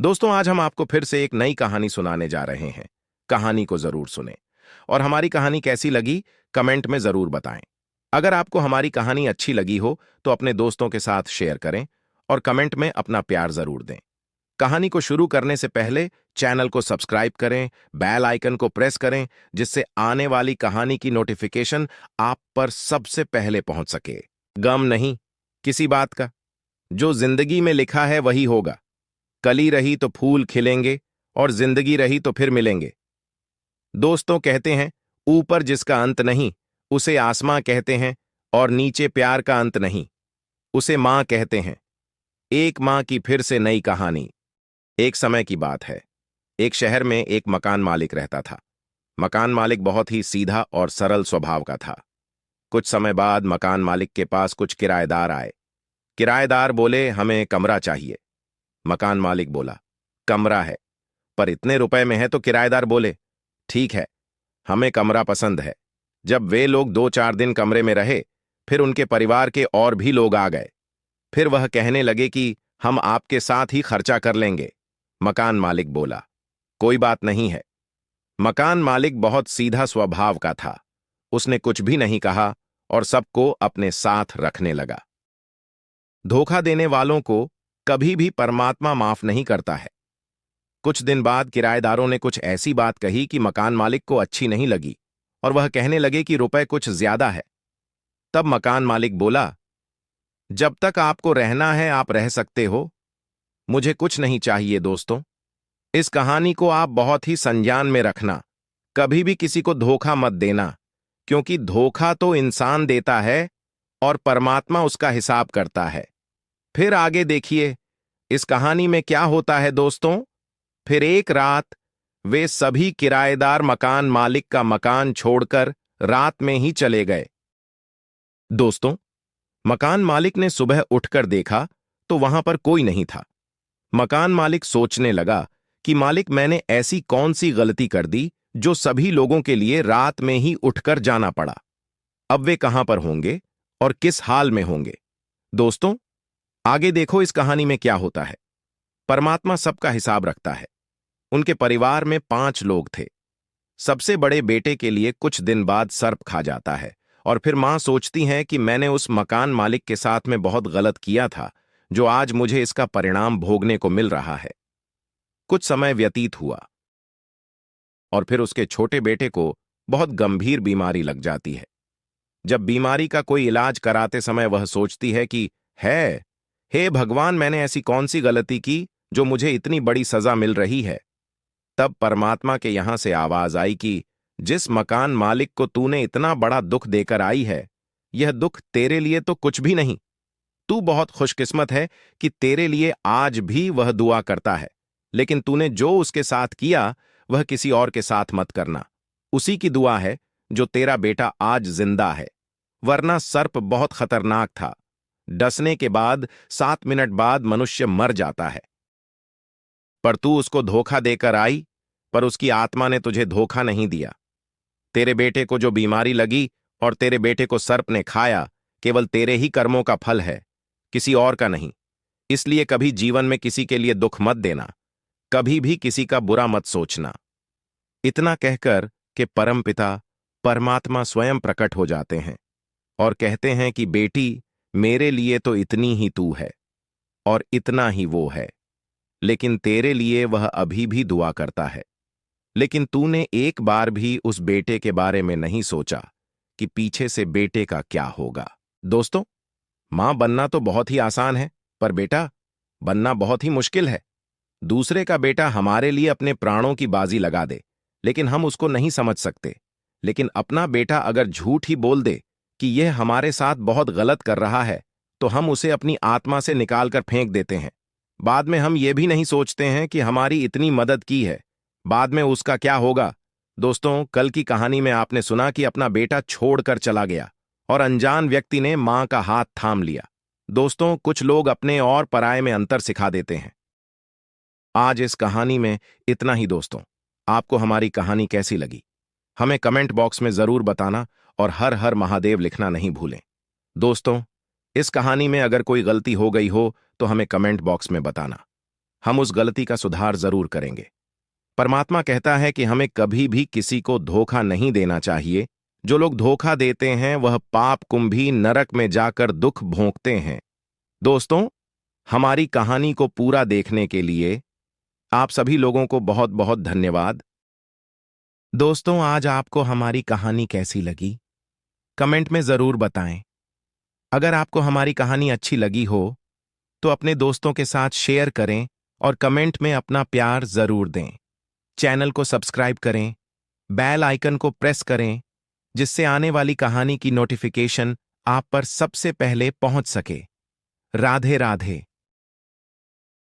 दोस्तों, आज हम आपको फिर से एक नई कहानी सुनाने जा रहे हैं। कहानी को जरूर सुने और हमारी कहानी कैसी लगी कमेंट में जरूर बताएं। अगर आपको हमारी कहानी अच्छी लगी हो तो अपने दोस्तों के साथ शेयर करें और कमेंट में अपना प्यार जरूर दें। कहानी को शुरू करने से पहले चैनल को सब्सक्राइब करें, बेल आइकन को प्रेस करें, जिससे आने वाली कहानी की नोटिफिकेशन आप पर सबसे पहले पहुंच सके। गम नहीं किसी बात का, जो जिंदगी में लिखा है वही होगा। कली रही तो फूल खिलेंगे और जिंदगी रही तो फिर मिलेंगे। दोस्तों कहते हैं, ऊपर जिसका अंत नहीं उसे आसमां कहते हैं, और नीचे प्यार का अंत नहीं उसे मां कहते हैं। एक मां की फिर से नई कहानी। एक समय की बात है। एक शहर में एक मकान मालिक रहता था। मकान मालिक बहुत ही सीधा और सरल स्वभाव का था। कुछ समय बाद मकान मालिक के पास कुछ किराएदार आए। किराएदार बोले, हमें कमरा चाहिए। मकान मालिक बोला, कमरा है, पर इतने रुपए में है। तो किराएदार बोले, ठीक है, हमें कमरा पसंद है। जब वे लोग 2-4 दिन कमरे में रहे, फिर उनके परिवार के और भी लोग आ गए। फिर वह कहने लगे कि हम आपके साथ ही खर्चा कर लेंगे। मकान मालिक बोला, कोई बात नहीं है। मकान मालिक बहुत सीधा स्वभाव का था। उसने कुछ भी नहीं कहा और सबको अपने साथ रखने लगा। धोखा देने वालों को कभी भी परमात्मा माफ नहीं करता है। कुछ दिन बाद किराएदारों ने कुछ ऐसी बात कही कि मकान मालिक को अच्छी नहीं लगी और वह कहने लगे कि रुपए कुछ ज्यादा है। तब मकान मालिक बोला, जब तक आपको रहना है आप रह सकते हो, मुझे कुछ नहीं चाहिए। दोस्तों, इस कहानी को आप बहुत ही संज्ञान में रखना। कभी भी किसी को धोखा मत देना, क्योंकि धोखा तो इंसान देता है और परमात्मा उसका हिसाब करता है। फिर आगे देखिए इस कहानी में क्या होता है। दोस्तों, फिर एक रात वे सभी किराएदार मकान मालिक का मकान छोड़कर रात में ही चले गए। दोस्तों, मकान मालिक ने सुबह उठकर देखा तो वहां पर कोई नहीं था। मकान मालिक सोचने लगा कि मालिक, मैंने ऐसी कौन सी गलती कर दी जो सभी लोगों के लिए रात में ही उठकर जाना पड़ा। अब वे कहां पर होंगे और किस हाल में होंगे। दोस्तों, आगे देखो इस कहानी में क्या होता है। परमात्मा सबका हिसाब रखता है। उनके परिवार में 5 लोग थे। सबसे बड़े बेटे के लिए कुछ दिन बाद सर्प खा जाता है और फिर मां सोचती हैं कि मैंने उस मकान मालिक के साथ में बहुत गलत किया था, जो आज मुझे इसका परिणाम भोगने को मिल रहा है। कुछ समय व्यतीत हुआ और फिर उसके छोटे बेटे को बहुत गंभीर बीमारी लग जाती है। जब बीमारी का कोई इलाज कराते समय वह सोचती है कि हे भगवान, मैंने ऐसी कौन सी गलती की जो मुझे इतनी बड़ी सजा मिल रही है। तब परमात्मा के यहां से आवाज आई कि जिस मकान मालिक को तूने इतना बड़ा दुख देकर आई है, यह दुख तेरे लिए तो कुछ भी नहीं। तू बहुत खुशकिस्मत है कि तेरे लिए आज भी वह दुआ करता है, लेकिन तूने जो उसके साथ किया वह किसी और के साथ मत करना। उसी की दुआ है जो तेरा बेटा आज जिंदा है, वरना सर्प बहुत खतरनाक था। डसने के बाद 7 मिनट बाद मनुष्य मर जाता है। पर तू उसको धोखा देकर आई, पर उसकी आत्मा ने तुझे धोखा नहीं दिया। तेरे बेटे को जो बीमारी लगी और तेरे बेटे को सर्प ने खाया, केवल तेरे ही कर्मों का फल है, किसी और का नहीं। इसलिए कभी जीवन में किसी के लिए दुख मत देना, कभी भी किसी का बुरा मत सोचना। इतना कहकर कि परमपिता परमात्मा स्वयं प्रकट हो जाते हैं और कहते हैं कि बेटी, मेरे लिए तो इतनी ही तू है और इतना ही वो है, लेकिन तेरे लिए वह अभी भी दुआ करता है। लेकिन तूने एक बार भी उस बेटे के बारे में नहीं सोचा कि पीछे से बेटे का क्या होगा। दोस्तों, मां बनना तो बहुत ही आसान है, पर बेटा बनना बहुत ही मुश्किल है। दूसरे का बेटा हमारे लिए अपने प्राणों की बाजी लगा दे, लेकिन हम उसको नहीं समझ सकते। लेकिन अपना बेटा अगर झूठ ही बोल दे कि यह हमारे साथ बहुत गलत कर रहा है, तो हम उसे अपनी आत्मा से निकालकर फेंक देते हैं। बाद में हम ये भी नहीं सोचते हैं कि हमारी इतनी मदद की है, बाद में उसका क्या होगा। दोस्तों, कल की कहानी में आपने सुना कि अपना बेटा छोड़कर चला गया और अनजान व्यक्ति ने मां का हाथ थाम लिया। दोस्तों, कुछ लोग अपने और पराये में अंतर सिखा देते हैं। आज इस कहानी में इतना ही। दोस्तों, आपको हमारी कहानी कैसी लगी हमें कमेंट बॉक्स में जरूर बताना और हर हर महादेव लिखना नहीं भूलें। दोस्तों, इस कहानी में अगर कोई गलती हो गई हो तो हमें कमेंट बॉक्स में बताना। हम उस गलती का सुधार जरूर करेंगे। परमात्मा कहता है कि हमें कभी भी किसी को धोखा नहीं देना चाहिए। जो लोग धोखा देते हैं वह पाप कुंभी नरक में जाकर दुख भोंकते हैं। दोस्तों, हमारी कहानी को पूरा देखने के लिए आप सभी लोगों को बहुत बहुत धन्यवाद। दोस्तों, आज आपको हमारी कहानी कैसी लगी कमेंट में जरूर बताएं। अगर आपको हमारी कहानी अच्छी लगी हो तो अपने दोस्तों के साथ शेयर करें और कमेंट में अपना प्यार जरूर दें। चैनल को सब्सक्राइब करें, बेल आइकन को प्रेस करें, जिससे आने वाली कहानी की नोटिफिकेशन आप पर सबसे पहले पहुंच सके। राधे राधे।